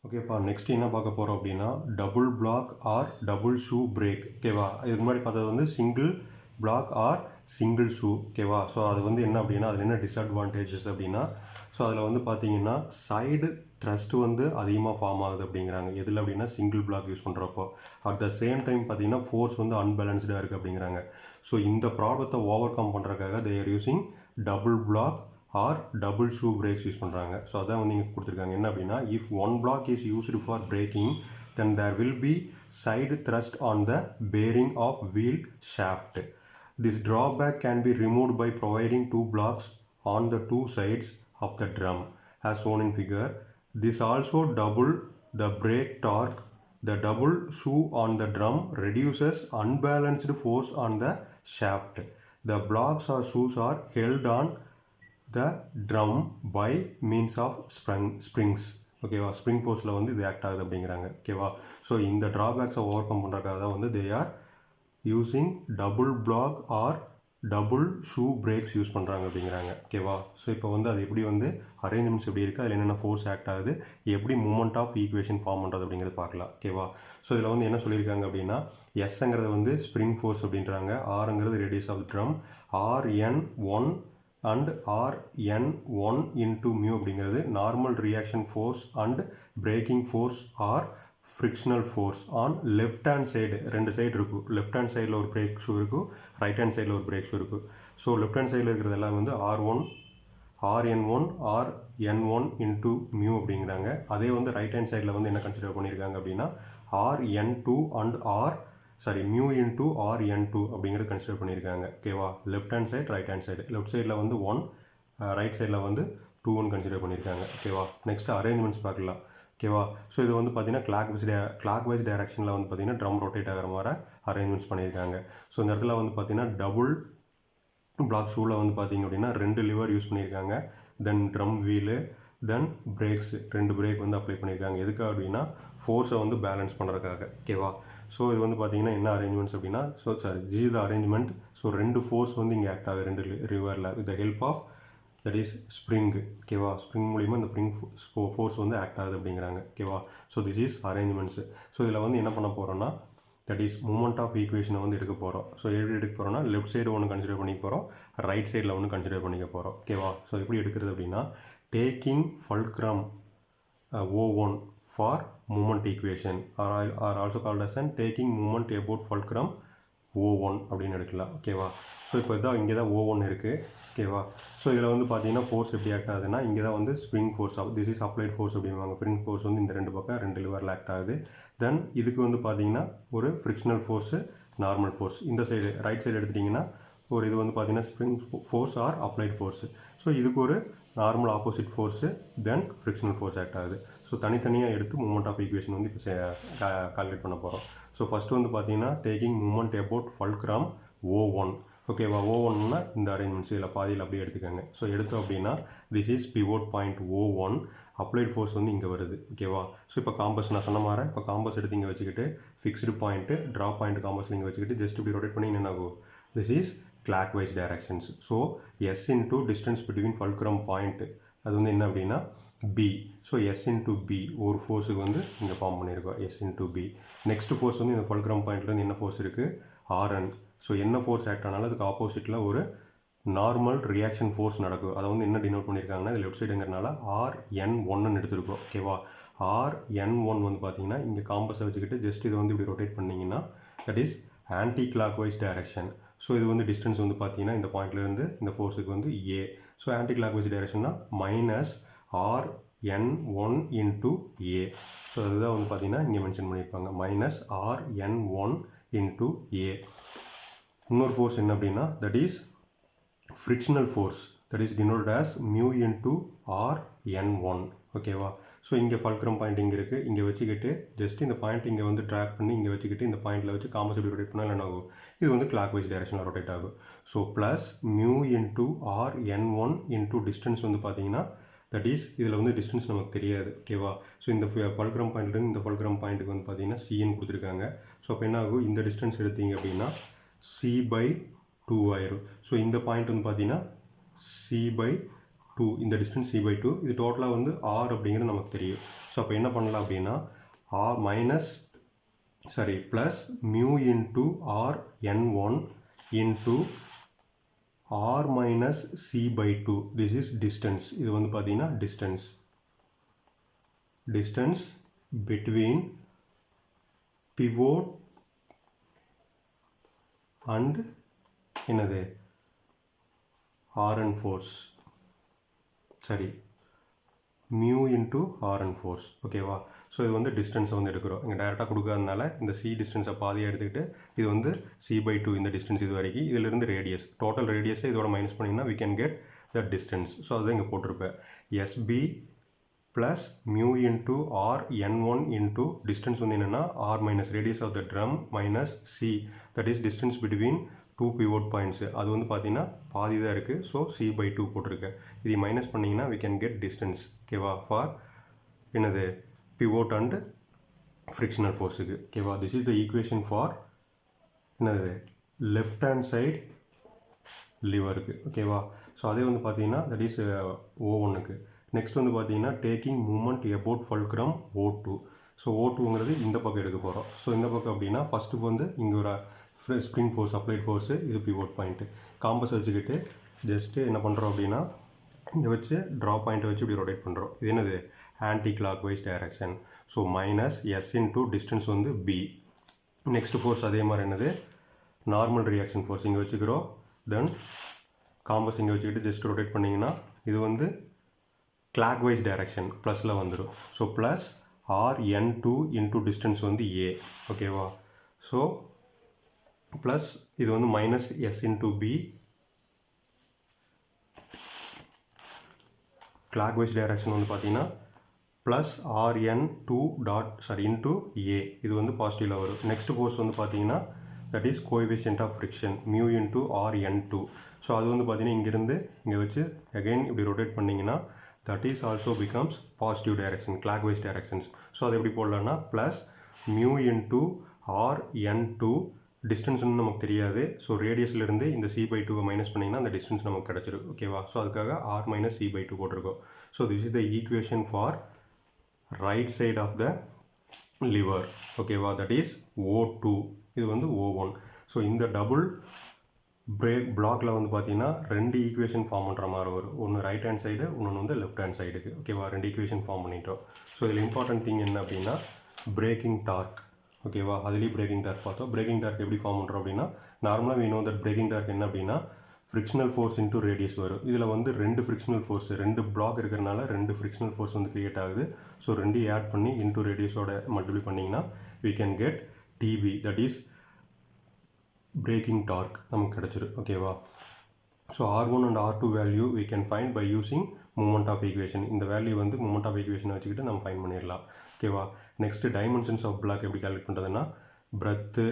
ஓகேப்பா, நெக்ஸ்ட் என்ன பார்க்க போகிறோம் அப்படின்னா double block or double shoe brake. ஓகேவா, இதுக்கு முன்னாடி பார்த்தது வந்து single block or single shoe. ஓகேவா, ஸோ அது வந்து என்ன அப்படின்னா அதில் என்ன டிஸ்அட்வான்டேஜஸ் அப்படின்னா, ஸோ அதில் வந்து பார்த்தீங்கன்னா சைடு த்ரஸ்ட் வந்து அதிகமாக ஃபார்ம் ஆகுது அப்படிங்கிறாங்க. எதில் அப்படின்னா சிங்கிள் பிளாக் யூஸ் பண்ணுறப்போ. அட் த சேம் டைம் பார்த்தீங்கன்னா ஃபோர்ஸ் வந்து அன்பேலன்ஸ்டாக இருக்குது அப்படிங்கிறாங்க. ஸோ இந்த ப்ராப்ளத்தை ஓவர் கம் பண்ணுறதுக்காக they are using double block or double shoe brakes use பண்ணுறாங்க. ஸோ அதான் வந்து இங்கே கொடுத்துருக்காங்க. என்ன அப்படின்னா if one block is used for braking then there will be side thrust on the bearing of wheel shaft. This drawback can be removed by providing two blocks on the two sides of the drum as shown in figure. This also double the brake torque. The double shoe on the drum reduces unbalanced force on the shaft. The blocks or shoes are held on the drum by means of springs. ஓகேவா, spring ஃபோர்ஸில் வந்து இது act ஆகுது அப்படிங்கிறாங்க. ஓகேவா, so இந்த ட்ராபேக்ஸை over come பண்ணுறதுக்காக தான் வந்து they are using double block or double shoe brakes use பண்ணுறாங்க அப்படிங்கிறாங்க. ஓகேவா, ஸோ இப்போ வந்து அது எப்படி வந்து அரேஞ்ச்மெண்ட்ஸ் எப்படி இருக்குது, அதில் என்னென்ன ஃபோர்ஸ் ஆக்ட் ஆகுது, எப்படி மூமெண்ட் ஆஃப் ஈக்குவேஷன் ஃபார்ம் பண்ணுறது அப்படிங்கிறது பார்க்கலாம். ஓகேவா, ஸோ இதில் வந்து என்ன சொல்லியிருக்காங்க அப்படின்னா எஸ்ங்கிறது வந்து ஸ்ப்ரிங் ஃபோர்ஸ் அப்படின்றாங்க, ஆருங்கிறது radius of drum, Rn1 and Rn1 into mu அப்படிங்கிறது normal reaction force and braking force or frictional force on left hand side. ரெண்டு சைடு இருக்கும், லெஃப்ட் ஹேண்ட் சைடில் ஒரு பிரேக் ஷூ இருக்கும், ரைட் ஹேண்ட் சைடில் ஒரு பிரேக் ஷூ இருக்கும். ஸோ லெஃப்ட் ஹேண்ட் சைடில் இருக்கிறது எல்லாம் வந்து Rn1 Rn1 into mu அப்படிங்கிறாங்க. அதே வந்து ரைட் ஹேண்ட் சைடில் வந்து என்ன கன்சிடர் பண்ணியிருக்காங்க அப்படின்னா Rn2 and mu into Rn2 அப்படிங்கிறது கன்சிடர் பண்ணியிருக்காங்க. ஓகேவா, left hand side right hand side, left சைடில் வந்து 1, ரைட் சைடில் வந்து 2 கன்சிடர் பண்ணியிருக்காங்க. ஓகேவா, நெக்ஸ்ட் அரேஞ்ச்மெண்ட்ஸ் பார்க்கலாம். ஓகேவா, ஸோ இது வந்து பார்த்தீங்கன்னா கிளாக் வைஸ் டைரக்ஷனில் வந்து பார்த்தீங்கன்னா ட்ரம் ரொட்டேட் ஆகிற மாதிரி அரேஞ்ச்மெண்ட்ஸ் பண்ணியிருக்காங்க. ஸோ இந்த இடத்துல வந்து பார்த்தீங்கன்னா டபுள் பிளாக் ஷூவில் வந்து பார்த்தீங்க அப்படின்னா 2 லிவர் யூஸ் பண்ணியிருக்காங்க, தென் ட்ரம் வீலு, தென் பிரேக்ஸ், 2 பிரேக் வந்து அப்ளை பண்ணியிருக்காங்க. எதுக்காக அப்படின்னா ஃபோர்ஸை வந்து பேலன்ஸ் பண்ணுறதுக்காக. ஓகேவா, ஸோ இது வந்து பார்த்தீங்கன்னா என்ன அரேஞ்ச்மெண்ட்ஸ் அப்படின்னா this is the arrangement. So 2 force வந்து இங்கே ஆக்ட் ஆகுது 2 ரிவரில் with the help of that is spring. ஓகேவா, ஸ்ப்ரிங் மூலிமா இந்த ஃபோர்ஸ் வந்து ஆக்ட் ஆகுது அப்படிங்கிறாங்க. ஓகேவா, so this is arrangements. So இதில் வந்து என்ன பண்ண போகிறோன்னா தட் இஸ் மூமெண்ட் ஆஃப் ஈக்குவேஷனை வந்து எடுக்க போகிறோம். ஸோ எப்படி எடுக்க போகிறோம்னா லெஃப்ட் சைடு ஒன்று கன்சிடர் பண்ணிக்க போகிறோம், ரைட் சைடில் ஒன்று கன்சிடர் பண்ணிக்க போகிறோம். ஓகேவா, ஸோ எப்படி எடுக்கிறது அப்படின்னா taking fulcrum O1 for moment equation are also called as taking moment about fulcrum O1 அப்படின்னு எடுக்கலாம். ஓகேவா, ஸோ இப்போ இதான் இங்கே தான் O1 இருக்குது. ஓகேவா, ஸோ இதில் வந்து பார்த்தீங்கன்னா ஃபோர்ஸ் எப்படி ஆக்ட் ஆகுதுன்னா இங்கே தான் வந்து spring force, this is applied force அப்படிங்குவாங்க. ஸ்ப்ரிங் ஃபோர்ஸ் வந்து இந்த 2 பக்கம் 2 லிவரில் ஆக்ட் ஆகுது. தென் இதுக்கு வந்து பார்த்தீங்கன்னா ஒரு ஃப்ரிக்ஷனல் ஃபோர்ஸு, நார்மல் ஃபோர்ஸ். இந்த சைடு ரைட் சைடு எடுத்துட்டிங்கன்னா ஒரு இது வந்து பார்த்தீங்கன்னா spring fours are applied force. So இதுக்கு ஒரு நார்மல் ஆப்போசிட் ஃபோர்ஸு, தென் ஃப்ரிக்ஷனல் ஃபோர்ஸ் ஆக்ட் ஆகுது. ஸோ தனித்தனியாக எடுத்து மூமெண்ட் ஆஃப் ஈக்குவேஷன் வந்து இப்போ கால்குலேட் பண்ண போகிறோம். ஸோ ஃபஸ்ட்டு வந்து பார்த்தீங்கன்னா taking moment about fulcrum O1. ஓகேவா, O1னா இந்த அரேஞ்ச்மெண்ட்ஸ் இதில் பாதியில் அப்படியே எடுத்துக்கோங்க. ஸோ எடுத்தோம் அப்படின்னா this is pivot point O1, applied force வந்து இங்கே வருது. ஓகேவா, ஸோ இப்போ காம்பஸ் நான் சொன்ன மாதிரி இப்போ காம்பஸ் எடுத்து இங்கே வச்சுக்கிட்டு fixed point draw point compass இங்கே வச்சுக்கிட்டு ஜஸ்ட் இப்படி ரொட்டேட் பண்ணி என்ன ஆகும், this is clockwise directions. So S into distance between fulcrum point அது வந்து என்ன அப்படின்னா B. So S into B ஒரு ஃபோர்ஸுக்கு வந்து இங்கே ஃபார்ம் பண்ணியிருக்கோம், S into B. Next force வந்து இந்த ஃபல்க்ரம் பாயிண்ட்லேருந்து என்ன ஃபோர்ஸ் இருக்குது, Rn. ஸோ என்ன ஃபோர்ஸ் ஆக்ட் ஆனாலும் அதுக்கு ஆப்போசிட்டில் ஒரு நார்மல் ரியாக்ஷன் ஃபோர்ஸ் நடக்கும். அதை வந்து என்ன டினோட் பண்ணியிருக்காங்கன்னா இது லெஃப்ட் சைடுங்கிறனால Rn1 எடுத்துருக்கோம். ஓகேவா, Rn1 வந்து பார்த்தீங்கன்னா இங்கே காம்பஸை வச்சுக்கிட்டு ஜஸ்ட் இதை வந்து இப்படி ரொட்டேட் பண்ணிங்கன்னா that is anti clock wise direction. So இது வந்து டிஸ்டன்ஸ் வந்து பார்த்தீங்கன்னா இந்த பாயிண்ட்லேருந்து இந்த ஃபோர்ஸுக்கு வந்து A. So anticlockwise டைரக்ஷன்னா minus Rn1 into A. So அதுதான் வந்து பார்த்தீங்கன்னா இங்கே மென்ஷன் பண்ணியிருப்பாங்க, மைனஸ் Rn1 into A. இன்னொரு ஃபோர்ஸ் என்ன அப்படின்னா that is frictional force, that is denoted as mu into Rn1. ஓகேவா, ஸோ இங்கே ஃபல்க்ரம் பாயிண்ட் இங்கே இருக்குது, இங்கே வச்சுக்கிட்டு ஜஸ்ட் இந்த பாயிண்ட் இங்கே வந்து ட்ராக் பண்ணி இங்கே வச்சுக்கிட்டு இந்த பாயிண்டில் வச்சு காம்பஸ் எப்படி ரொட்டேட் பண்ணால் என்ன ஆகும், இது வந்து கிளாக் வைஸ் டைரக்ஷனில் ரொட்டேட் ஆகும். So plus mu into Rn1 into distance வந்து பார்த்தீங்கன்னா தட் இஸ் இதில் வந்து டிஸ்டன்ஸ் நமக்கு தெரியாது. ஓகேவா, ஸோ இந்த ஃபல்க்ரம் பாயிண்ட்லேருந்து இந்த ஃபல்க்ரம் பாயிண்ட்டுக்கு வந்து பார்த்தீங்கன்னா Cன்னு கொடுத்துருக்காங்க. ஸோ அப்போ என்ன ஆகும், இந்த டிஸ்டன்ஸ் எடுத்தீங்க அப்படின்னா C/2 ஆயிரும். ஸோ இந்த பாயிண்ட் வந்து பார்த்தீங்கன்னா C/2 2 இந்த டிஸ்டன்ஸ் c/2 இது டோட்டலாக வந்து r அப்படிங்கிறது நமக்கு தெரியும். ஸோ அப்போ என்ன பண்ணலாம் அப்படின்னா plus mu into r n1 into r minus c/2 this is distance. இது வந்து பார்த்தீங்கன்னா டிஸ்டன்ஸ் பிட்வீன் pivot and என்னது Rn force, சரி மியூ இன்ட்டு Rn force. ஓகேவா? ஸோ இது வந்து டிஸ்டன்ஸை வந்து எடுக்கிறோம். இங்கே டைரெக்டாக கொடுக்காதனால இந்த c டிஸ்டன்ஸை பாதியாக எடுத்துக்கிட்டு இது வந்து c/2 இந்த டிஸ்டன்ஸ் இது வரைக்கும், இதிலிருந்து ரேடியஸ் டோட்டல் ரேடியஸை இதோட மைனஸ் பண்ணிங்கன்னா we can get the distance. So அதுதான் இங்கே போட்டிருப்பேன். SB plus mu into r n1 into distance வந்து என்னென்னா r minus radius of the drum minus c, that is distance between two pivot points. அது வந்து பார்த்தீங்கன்னா பாதி தான் இருக்குது. ஸோ c/2 போட்டிருக்கேன். இதை மைனஸ் பண்ணிங்கன்னா we can get distance. ஓகேவா? ஃபார் என்னது pivot and frictional forceக்கு. ஓகேவா? this is the equation for என்னது left hand side லிவருக்கு. ஓகேவா? ஸோ அதே வந்து பார்த்தீங்கன்னா that is O1க்கு. நெக்ஸ்ட் வந்து பார்த்தீங்கன்னா taking moment about fulcrum O2. So O2ங்கிறது இந்த பக்கம் எடுக்க போகிறோம். ஸோ இந்த பக்கம் அப்படின்னா ஃபஸ்ட்டு வந்து இங்கே ஒரு ஸ்ப்ரிங் ஃபோர்ஸ் அப்ளைட் ஃபோர்ஸு, இது பிவோட் பாயிண்ட்டு. காம்பஸ் வச்சுக்கிட்டு ஜஸ்ட்டு என்ன பண்ணுறோம் அப்படின்னா இங்கே வச்சு ட்ரா பாயிண்ட்டை வச்சு இப்படி ரொட்டேட் பண்ணுறோம். இது என்னது anti clock wise direction. So minus S into distance வந்து பி. நெக்ஸ்ட் ஃபோர்ஸ் அதே மாதிரி என்னது நார்மல் ரியாக்ஷன் ஃபோர்ஸ் இங்கே வச்சுக்கிறோம். தென் காம்பஸ் இங்கே வச்சுக்கிட்டு ஜஸ்ட் ரொட்டேட் பண்ணிங்கன்னா இது வந்து கிளாக் வைஸ் டைரக்ஷன் ப்ளஸில் வந்துடும். So plus Rn2 into distance வந்து ஏ. ஓகேவா? ஸோ ப்ளஸ் இது வந்து minus S into B clock wise direction வந்து பார்த்தீங்கன்னா ப்ளஸ் Rn2 இன்டூ ஏ. இது வந்து பாசிட்டிவில் வரும். நெக்ஸ்ட் ஃபோர்ஸ் வந்து பார்த்தீங்கன்னா that is coefficient of friction mu into Rn2. So அது வந்து பார்த்தீங்கன்னா இங்கேருந்து இங்கே வச்சு அகைன் இப்படி ரொட்டேட் பண்ணிங்கன்னா that is also becomes positive direction, clockwise directions. So அது எப்படி போடலான்னா plus mu into Rn2 distance வந்து நமக்கு தெரியாது. ஸோ ரேடியஸ்லேருந்து இந்த c/2 மைனஸ் பண்ணிங்கன்னா அந்த டிஸ்டன்ஸ் நமக்கு கிடச்சிடும். ஓகேவா? ஸோ அதுக்காக r மைனஸ் c/2 போட்டிருக்கோம். So this is the equation for right side of the lever. ஓகேவா? தட் இஸ் O2, இது வந்து O1. ஸோ இந்த டபுள் பிரேக் பிளாக்ல வந்து பார்த்தீங்கன்னா ரெண்டு ஈக்குவேஷன் ஃபார்ம் பண்ணுற மாதிரி வரும். ஒன்று ரைட் ஹேண்ட் சைடு, இன்னொன்று வந்து லெஃப்ட் ஹேண்ட் சைடுக்கு. ஓகேவா? ரெண்டு ஈக்குவேஷன் ஃபார்ம் பண்ணிட்டோம். ஸோ இதில் இம்பார்ட்டன்ட் திங் என்ன அப்படின்னா பிரேக்கிங் டார்க். ஓகேவா? அதுலேயும் பிரேக்கிங் டார்க் பார்த்தோம். பிரேக்கிங் டார்க் எப்படி ஃபார்ம் பண்ணுறோம் அப்படின்னா நார்மலாக we know that braking torque என்ன அப்படின்னா ஃப்ரிக்ஷனல் ஃபோர்ஸ் இன்டூ ரேடியஸ் வரும். இதில் வந்து ரெண்டு ஃப்ரிக்ஷனல் ஃபோர்ஸ், ரெண்டு பிளாக் இருக்கிறனால ரெண்டு ஃப்ரிக்ஷனல் ஃபோர்ஸ் வந்து கிரியேட் ஆகுது. ஸோ ரெண்டையும் ஆட் பண்ணி இன்டூ ரேடியஸோட மல்டிப்ளை பண்ணிங்கன்னா we can get TB, that is braking torque நமக்கு கிடச்சிரும். ஓகேவா? So R1 and R2 value we can find by using moment of equation. இந்த வேல்யூ வந்து மூமெண்ட் ஆஃப் ஈக்குவேஷனை வச்சுக்கிட்டு நம்ம ஃபைண்ட் பண்ணிடலாம். ஓகேவா? நெக்ஸ்ட்டு டைமென்ஷன்ஸ் ஆஃப் பிளாக் எப்படி கால்குலேட் பண்ணுறதுன்னா பிரெத்து,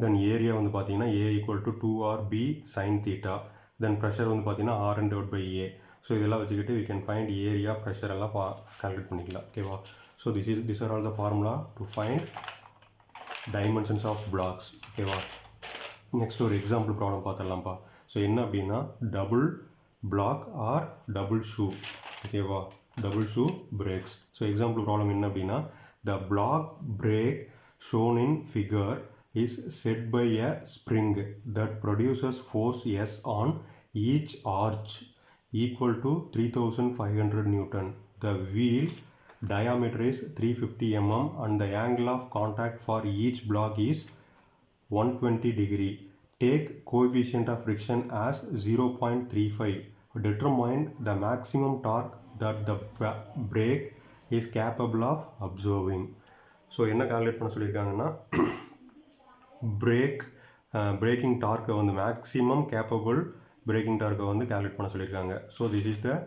தென் ஏரியா வந்து பார்த்தீங்கன்னா A equal to 2RB sin θ, then pressure வந்து பார்த்தீங்கன்னா Rn/A. ஸோ இதெல்லாம் வச்சுக்கிட்டு we can find area, pressure எல்லாம் கால்குலேட் பண்ணிக்கலாம். ஓகேவா? So these are all the formula to find dimensions of blocks. ஓகேவா? நெக்ஸ்ட் ஒரு எக்ஸாம்பிள் ப்ராப்ளம் பார்த்துடலாம்ப்பா. ஸோ என்ன அப்படின்னா double block or double shoe. ஓகேவா? Double shoe brakes. So example problem என்ன அப்படின்னா the block brake shown in figure is set by a spring that produces force S on each arch equal to 3500 newton. The wheel diameter is 350 mm and the angle of contact for each block is 120 degree. Take coefficient of friction as 0.35. Determine the maximum torque that the brake is capable of absorbing. So என்ன calculate பண்ண சொல்லியிருக்காங்கன்னா braking டார்க்கை வந்து maximum capable braking டார்க்கை வந்து calculate பண்ண சொல்லியிருக்காங்க. So this is the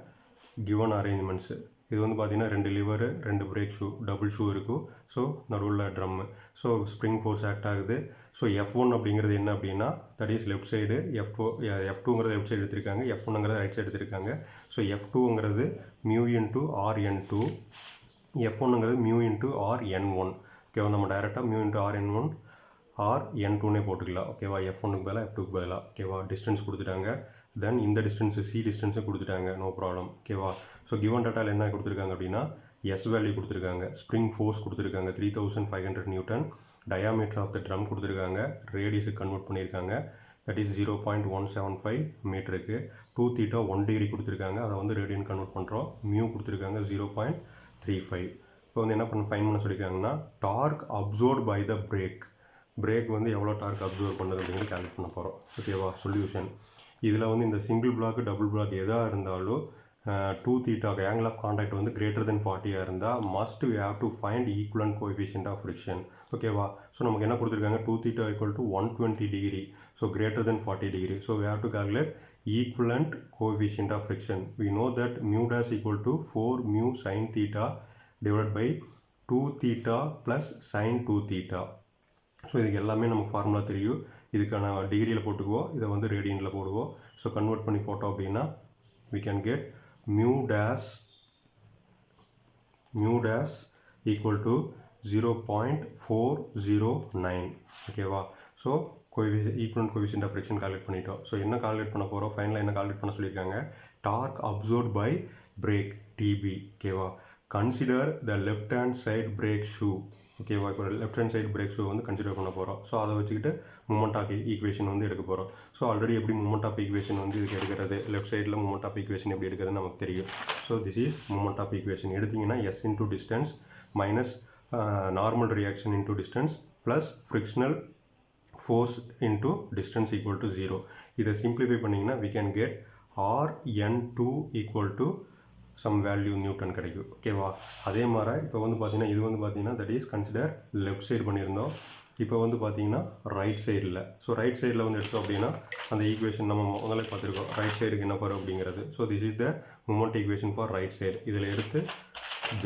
given arrangements. இது வந்து பார்த்தீங்கன்னா ரெண்டு லிவரு, ரெண்டு பிரேக் ஷூ, டபுள் ஷூ இருக்கும். ஸோ நடுவில் drum. So spring force act ஆகுது. ஸோ F1 அப்படிங்கிறது என்ன அப்படின்னா தட் இஸ் லெஃப்ட் சைடு, F2ங்கிறது லெஃப்ட் சைடு எடுத்திருக்காங்க, F1ங்கிறது ரைட் சைடு எடுத்திருக்காங்க. ஸோ F2ங்கிறது மியூ இன்டூ Rn2, F1ங்கிறது மியூ இன்டூ Rn1. ஓகேவா? நம்ம டைரெக்டாக மியூ இன்டூ Rn1 Rn2னே போட்டுக்கலாம். ஓகேவா? F1க்கு பதிலாக F2க்கு பதிலாக. ஓகேவா? டிஸ்டன்ஸ் கொடுத்துட்டாங்க. தென் இந்த டிஸ்டன்ஸு சி டிஸ்டன்ஸும் கொடுத்துட்டாங்க, நோ ப்ராப்ளம். ஓகேவா? ஸோ கிவன் டேட்டாவில் என்ன கொடுத்துருக்காங்க அப்படின்னா எஸ் வேல்யூ கொடுத்துருக்காங்க, ஸ்ப்ரிங் ஃபோர்ஸ் கொடுத்துருக்காங்க 3500 newton, diameter of the drum கொடுத்துருக்காங்க, ரேடியஸுக்கு கன்வெர்ட் பண்ணியிருக்காங்க, தட் இஸ் 0.175 மீட்டருக்கு. 2 தீட்டா 1 டிகிரி கொடுத்துருக்காங்க, அதை வந்து ரேடியன் கன்வெர்ட் பண்ணுறோம். மியூ கொடுத்துருக்காங்க 0.35. இப்போ வந்து என்ன ஃபைன் பண்ண சொல்லியிருக்காங்கன்னா torque absorbed by the brake வந்து எவ்வளோ டார்க் அப்சர்வ் பண்ணுது அப்படிங்கிறது கால்குலேட் பண்ண போகிறோம். ஓகேவா? சொல்யூஷன் இதில் வந்து இந்த சிங்கிள் பிளாக் டபுள் பிளாக் எதாக இருந்தாலும் 2 தீட்டா ஆங்கிள் ஆஃப் கான்டாக்ட் வந்து greater than 40 இருந்தால் must we have to find equivalent coefficient of friction. ஓகேவா? ஸோ நமக்கு என்ன கொடுத்துருக்காங்க 2 theta equal to 120 degree, so greater than 40 degree. So we have to calculate equivalent coefficient of friction. We know that mu dash equal to 4 mu sin theta divided by 2 theta plus sin 2 theta. So இதுக்கு எல்லாமே நமக்கு formula தெரியும். இதுக்கான டிகிரியில் போட்டுக்குவோம், இதை வந்து ரேடியனில் போடுவோம். ஸோ கன்வெர்ட் பண்ணி போட்டோம் அப்படின்னா we can get mu dash equal to 0.409. ஓகேவா? So equivalent coefficient of friction calculate பண்ணிட்டோம். ஸோ என்ன கால்குலேட் பண்ண போகிறோம், ஃபைனலாக என்ன கால்குலேட் பண்ண சொல்லியிருக்காங்க, torque absorbed by brake DP. ஓகேவா? Consider the left hand side brake shoe. ஓகேவா? இப்போ left hand side brake shoe வந்து கன்சிடர் பண்ண போகிறோம். ஸோ அதை வச்சுக்கிட்டு மூமெண்ட் ஆஃப் ஈக்குவேஷன் வந்து எடுக்க போகிறோம். ஸோ ஆல்ரெடி எப்படி மூமெண்ட் ஆஃப் ஈக்குவேஷன் வந்து இதுக்கு எடுக்கிறது, லெஃப்ட் சைடில் மூமெண்ட் ஆஃப் ஈக்குவேஷன் எப்படி எடுக்கிறதுன்னு நமக்கு தெரியும். So this is moment of equation. எடுத்திங்கன்னா S into distance minus normal reaction into distance plus frictional force into distance equal to 0. இதை simplify பண்ணிங்கன்னா we can get Rn2 equal to some value Newton கிடைக்கும். ஓகேவா? அதே மாதிரி இப்போ வந்து பார்த்தீங்கன்னா இது வந்து பார்த்தீங்கன்னா that is consider left side பண்ணியிருந்தோம். இப்போ வந்து பார்த்தீங்கன்னா ரைட் சைடில். ஸோ ரைட் சைடில் வந்து எடுத்தோம் அப்படின்னா அந்த ஈக்குவேஷன் நம்ம முதல்ல பார்த்துருக்கோம், ரைட் சைடுக்கு என்ன வரும் அப்படிங்கிறது. So this is the moment equation for right side. இதில் எடுத்து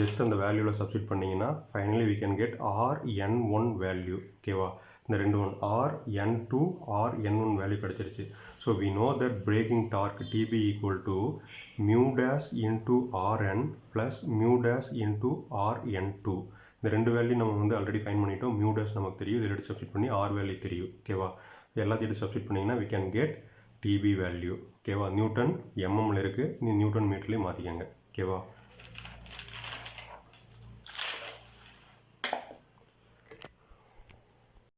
ஜஸ்ட் அந்த வேல்யூவில் சப்ஸ்டிட் பண்ணிங்கன்னா finally we can get Rn1 value. ஓகேவா? இந்த ரெண்டு ஒன் Rn2 Rn1 வேல்யூ கிடச்சிருச்சு. So we know that braking torque TB equal to mu dash into Rn plus mu dash into Rn2. இந்த ரெண்டு வேல்யூ நம்ம வந்து ஆல்ரெடி ஃபைன் பண்ணிட்டோம். Mu dash நமக்கு தெரியும், இதில் எடுத்து சப்ஸ்டிட் பண்ணி ஆர் வேல்யூ தெரியும். ஓகேவா? எல்லாத்தையும் எடுத்து சப்ஸ்டிட் பண்ணிங்கன்னா we can get TB value. ஓகேவா? நியூட்டன் எம்எம்ல இருக்குது, நீ நியூட்டன் மீட்டர்லேயும் மாற்றிக்கங்க. ஓகேவா?